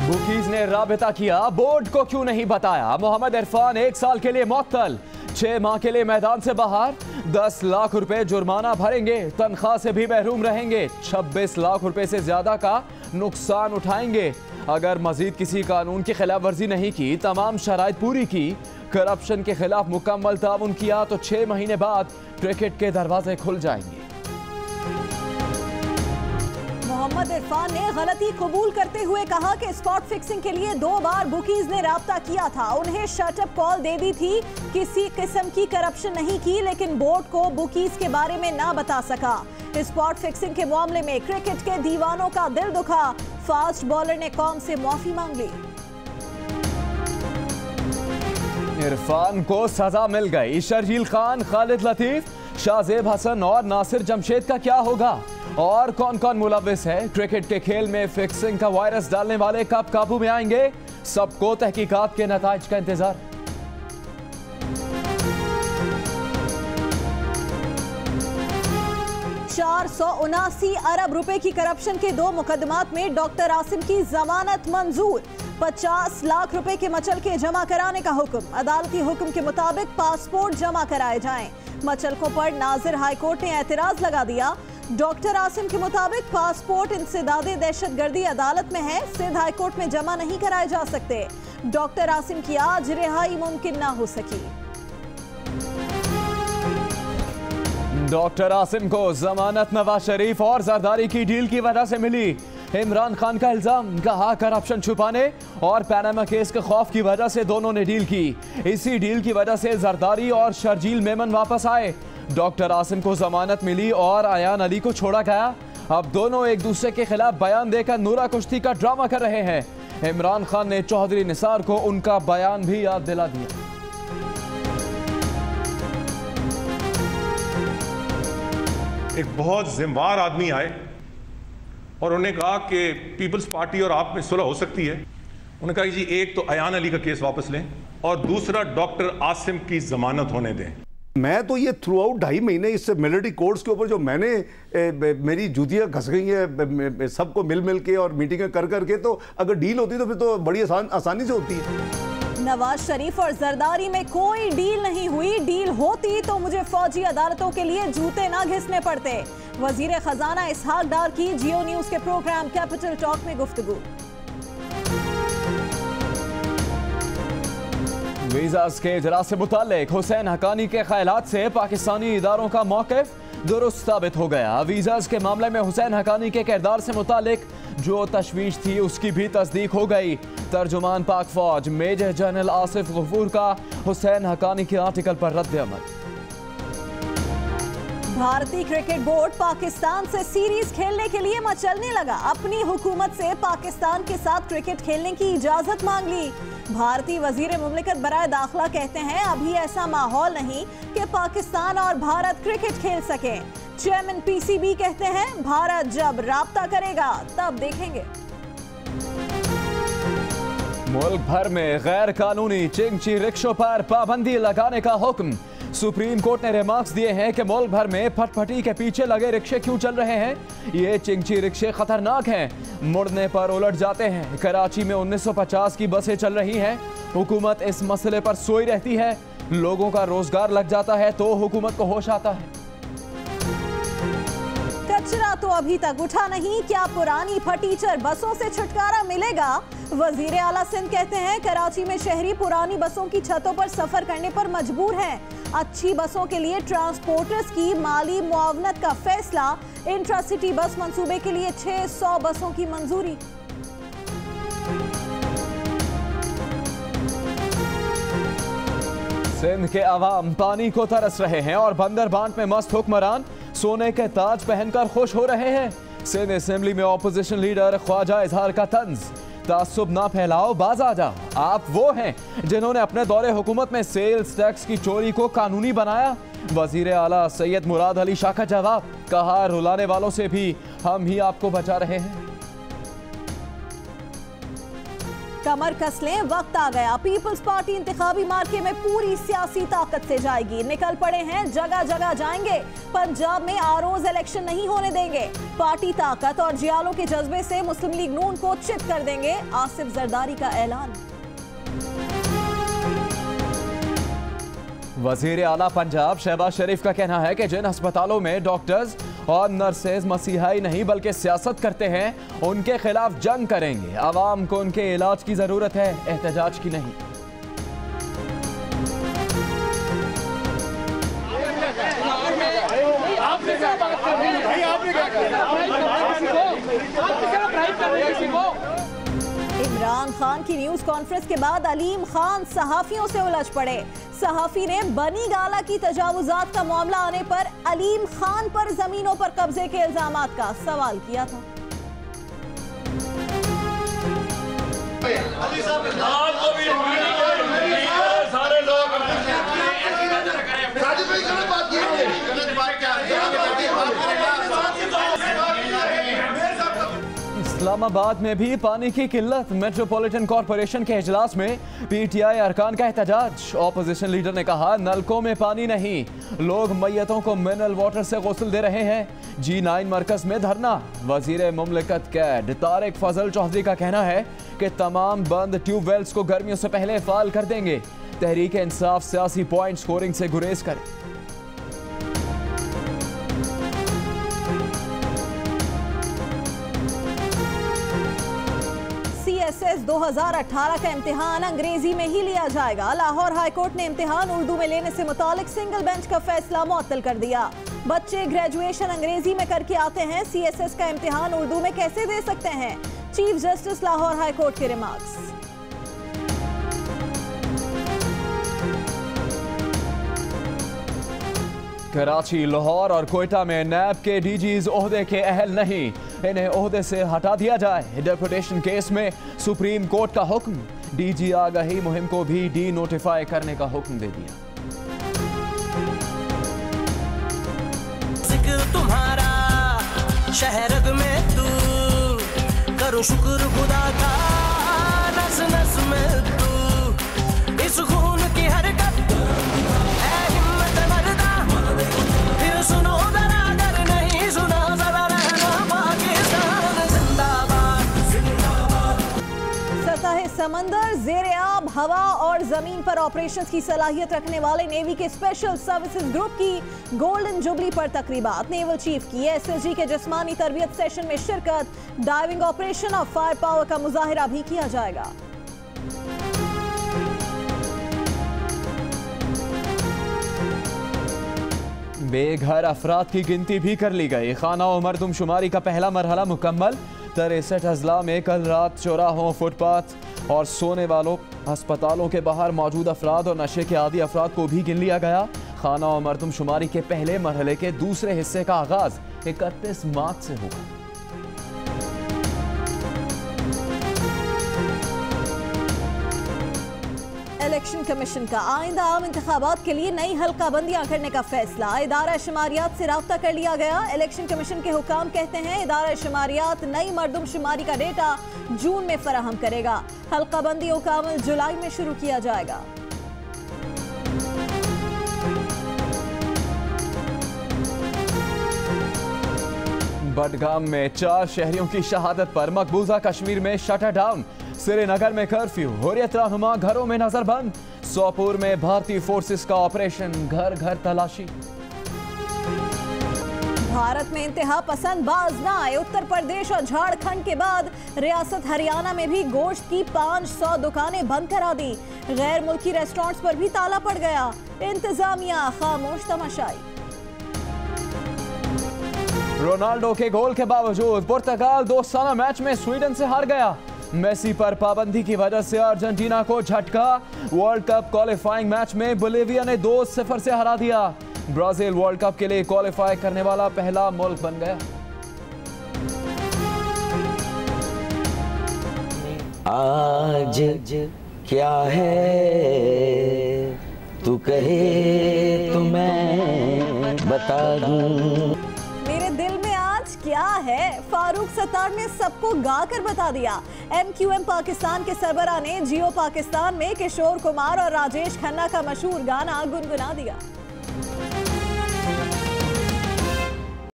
Bookies ने राबिता किया, board को क्यों नहीं बताया। मोहम्मद इरफान 1 साल के लिए मुअत्तल, 6 माह के लिए मैदान से बाहर, 10 लाख रुपए जुर्माना भरेंगे, तनख्वाह से भी महरूम रहेंगे, 26 लाख रुपए से ज्यादा का नुकसान उठाएंगे अगर मजीद किसी कानून की खिलाफ वर्जी नहीं की, तमाम शराइत पूरी की, करप्शन के खिलाफ मुकम्मल ताउन किया तो 6 महीने बाद क्रिकेट के दरवाजे खुल जाएंगे। मोहम्मद इरफान ने गलती कबूल करते हुए कहा कि स्पॉट फिक्सिंग के लिए 2 बार बुकीज ने राब्ता किया था, उन्हें शटअप कॉल दे दी थी, किसी किस्म की करप्शन नहीं की, लेकिन बोर्ड को बुकीज के बारे में ना बता सका। स्पॉट फिक्सिंग के मामले में क्रिकेट के दीवानों का दिल दुखा, फास्ट बॉलर ने कौम से माफी मांग ली। इरफान को सजा मिल गई, शर्जील खान, खालिद लतीफ, शाहजेब हसन और नासिर जमशेद का क्या होगा और कौन कौन मुलव्विस है। क्रिकेट के खेल में फिक्सिंग का वायरस डालने वाले कब काबू में आएंगे, सबको तहकीकात के नताइज का इंतजार। $479 अरब की करप्शन के 2 मुकदमात में डॉक्टर आसिम की जमानत मंजूर, 50 लाख रुपए के मचल के जमा कराने का हुक्म। अदालती हुक्म के मुताबिक पासपोर्ट जमा कराए जाएं। मचलकों पर नाजिर हाईकोर्ट ने एतराज लगा दिया। डॉक्टर आसिम के मुताबिक पासपोर्ट इंसदादे दहशतगर्दी अदालत में है, सिंध हाईकोर्ट में जमा नहीं कराए जा सकते। डॉक्टर आसिम की आज रिहाई मुमकिन ना हो सकी। डॉक्टर आसिम को जमानत नवाज शरीफ और जरदारी की डील की वजह से मिली। इमरान खान का इल्जाम, कहा करप्शन छुपाने और पैनामा केस के खौफ की वजह से दोनों ने डील की। इसी डील की वजह से जरदारी और शर्जील मेमन वापस आए। डॉक्टर आसिम को जमानत मिली और अयान अली को छोड़ा गया। अब दोनों एक दूसरे के खिलाफ बयान देकर नूरा कुश्ती का ड्रामा कर रहे हैं। इमरान खान ने चौधरी निसार को उनका बयान भी याद दिला दिया। एक बहुत जिम्मेदार आदमी आए और उन्होंने कहा कि पीपल्स पार्टी और आप में सुलह हो सकती है। उन्होंने कहा कि जी एक तो अयान अली का केस वापस लें और दूसरा डॉक्टर आसिम की जमानत होने दें। मैं तो ये थ्रू आउट 2.5 महीने इससे मिलिट्री कोर्ट्स के ऊपर जो मैंने मेरी जूतियां घस गई हैं सबको मिल के और मीटिंगें कर करके, तो अगर डील होती तो फिर तो बड़ी आसानी से होती है। नवाज शरीफ और जरदारी में कोई डील नहीं हुई, डील होती तो मुझे फौजी अदालतों के लिए जूते ना घिसने पड़ते। वजीर खजाना इसहाक डार की जियो न्यूज के प्रोग्राम कैपिटल टॉक में गुफ्तगू। वीज़ास के इजरा से मुताल्लिक हुसैन हकानी के ख्यालात से पाकिस्तानी इदारों का मौक़िफ़ दुरुस्त साबित हो गया। वीज़ास के मामले में हुसैन हकानी के किरदार से मुताल्लिक जो तशवीश थी उसकी भी तस्दीक हो गई। तर्जुमान पाक फौज मेजर जनरल आसिफ गफूर का हुसैन हकानी के आर्टिकल पर रद्द अमल। भारतीय क्रिकेट बोर्ड पाकिस्तान से सीरीज खेलने के लिए मचलने लगा। अपनी हुकूमत से पाकिस्तान के साथ क्रिकेट खेलने की इजाजत मांग ली। भारतीय वजीर मुमलिकत बराए दाखिला कहते हैं अभी ऐसा माहौल नहीं कि पाकिस्तान और भारत क्रिकेट खेल सके। चेयरमैन पीसीबी कहते हैं भारत जब राब्ता करेगा तब देखेंगे। मुल्क भर में गैर कानूनी चिंगची रिक्शों पर पाबंदी लगाने का हुक्म। सुप्रीम कोर्ट ने रिमार्क्स दिए हैं कि मुल्क भर में फटफटी के पीछे लगे रिक्शे क्यों चल रहे हैं। ये चिंगची रिक्शे खतरनाक हैं, मुड़ने पर उलट जाते हैं। कराची में 1950 की बसें चल रही हैं। हुकूमत इस मसले पर सोई रहती है, लोगों का रोजगार लग जाता है तो हुकूमत को होश आता है। कचरा तो अभी तक उठा नहीं, क्या पुरानी फटीचर बसों से छुटकारा मिलेगा। वजीर आला सिंध कहते हैं कराची में शहरी पुरानी बसों की छतों पर सफर करने पर मजबूर हैं। अच्छी बसों के लिए ट्रांसपोर्टर्स की माली मुआवनत का फैसला। इंट्रासिटी बस मंसूबे के लिए 600 बसों की मंजूरी। सिंध के अवाम पानी को तरस रहे हैं और बंदरबांट में मस्त हुक्मरान सोने के ताज पहनकर खुश हो रहे हैं। सिंध असेंबली में ऑपोजिशन लीडर ख्वाजा इजहार का तंज, तासुब ना फैलाओ, बाज आ जाओ। आप वो हैं जिन्होंने अपने दौरे हुकूमत में सेल्स टैक्स की चोरी को कानूनी बनाया। वजीर आला सैयद मुराद अली शाह का जवाब, कहा रुलाने वालों से भी हम ही आपको बचा रहे हैं। कमर कस लें, वक्त आ गया। पीपल्स पार्टी इंतखाबी मार्के में पूरी सियासी ताकत से जाएगी। निकल पड़े हैं, जगह जगह जाएंगे। पंजाब में आरोज इलेक्शन नहीं होने देंगे। पार्टी ताकत और जियालों के जज्बे से मुस्लिम लीग नून को चित कर देंगे। आसिफ जरदारी का ऐलान। वजीर आला पंजाब शहबाज शरीफ का कहना है कि जिन अस्पतालों में डॉक्टर्स और नर्सेज मसीहाई नहीं बल्कि सियासत करते हैं, उनके खिलाफ जंग करेंगे। आवाम को उनके इलाज की जरूरत है, एहतजाज की नहीं। इमरान खान की न्यूज कॉन्फ्रेंस के बाद अलीम खान सहाफियों से उलझ पड़े। सहाफी ने बनी गाला की तजावुजात का मामला आने पर अलीम खान पर जमीनों पर कब्जे के इल्जामात का सवाल किया था। इस्लामाबाद में भी पानी की किल्लत। मेट्रोपॉलिटन कॉरपोरेशन के इजलास में पीटीआई अरकान का एहतजाज। ऑपोजिशन लीडर ने कहा नलकों में पानी नहीं, लोग मैयतों को मिनरल वाटर से गुस्ल दे रहे हैं। G9 मरकज में धरना। वजीर मुमलिकत कैड तारिक फजल चौधरी का कहना है कि तमाम बंद ट्यूबवेल्स को गर्मियों से पहले फाल कर देंगे। तहरीक इंसाफ सियासी पॉइंट स्कोरिंग से गुरेज करे। CSS 2018 का इम्तिहान अंग्रेजी में ही लिया जाएगा। लाहौर हाईकोर्ट ने इम्तिहान उर्दू में लेने से मुतालिक सिंगल बेंच का फैसला मुअत्तल कर दिया। बच्चे ग्रेजुएशन अंग्रेजी में करके आते हैं, CSS का इम्तिहान उर्दू में कैसे दे सकते हैं? चीफ जस्टिस लाहौर हाईकोर्ट के रिमार्क्स। कराची, लाहौर और कोयटा में नैब के डीजीज ओहदे के अहल नहीं, इन्हें ओहदे से हटा दिया जाए। डेपुटेशन केस में सुप्रीम कोर्ट का हुक्म। डीजी आगाही मुहिम को भी डी नोटिफाई करने का हुक्म दे दिया। जिक्र तुम्हारा शहरग में तू करो शुक्र खुदा का, नस नस में तू इस खून की हरकत है हिम्मत मर्दा। फिर सुनो जरा अगर नहीं सुना जरा रहना पाकिस्तान जिंदाबाद जिंदाबाद। सतह समंदर, जेर आब, हवा और जमीन पर ऑपरेशंस की सलाहियत रखने वाले नेवी के स्पेशल सर्विसेज ग्रुप की गोल्डन जुबली पर तकरीबात। नेवल चीफ की SSG के जिस्मानी तरबियत सेशन में शिरकत। डाइविंग ऑपरेशन और फायर पावर का मुजाहिरा भी किया जाएगा। बेघर अफराद की गिनती भी कर ली गई। खाना और मरदमशुमारी का पहला मरहला मुकम्मल। 63 अजला में कल रात चौराहों, फुटपाथ और सोने वालों अस्पतालों के बाहर मौजूद अफराद और नशे के आदी अफराद को भी गिन लिया गया। खाना और मरदमशुमारी के पहले मरहले के दूसरे हिस्से का आगाज 31 मार्च से होगा। इलेक्शन कमीशन का आइंदा आम इंतखाबात के लिए नई हल्का बंदियां करने का फैसला। इदारा शुमारियात से राब्ता कर लिया गया। इलेक्शन कमीशन के हुकाम कहते हैं इदारा शुमारियात नई मरदमशुमारी का डेटा जून में फराहम करेगा। हल्का बंदियों का अमल जुलाई में शुरू किया जाएगा। बडगाम में 4 शहरियों की शहादत पर मकबूजा कश्मीर में शटर डाउन। श्रीनगर में कर्फ्यू, हुर्रियत रहनुमा घरों में नजरबंद। सोपुर में भारतीय फोर्सेस का ऑपरेशन, घर घर तलाशी। भारत में इंतहा पसंद बाज ना आए। उत्तर प्रदेश और झारखंड के बाद रियासत हरियाणा में भी गोश्त की 500 दुकानें बंद करा दी। गैर मुल्की रेस्टोरेंट्स पर भी ताला पड़ गया। इंतजामिया खामोश तमाशाई। रोनाल्डो के गोल के बावजूद पुर्तगाल दोस्ताना मैच में स्वीडन से हार गया। मेसी पर पाबंदी की वजह से अर्जेंटीना को झटका। वर्ल्ड कप क्वालिफाइंग मैच में बोलिविया ने 2-0 से हरा दिया। ब्राजील वर्ल्ड कप के लिए क्वालिफाई करने वाला पहला मुल्क बन गया। आज क्या है तू कहे तो मैं बता दूं। मेरे दिल में आज क्या है, फारूक सत्तार ने सबको गा कर बता दिया। MQM पाकिस्तान के सरबराह ने जियो पाकिस्तान में किशोर कुमार और राजेश खन्ना का मशहूर गाना गुनगुना दिया।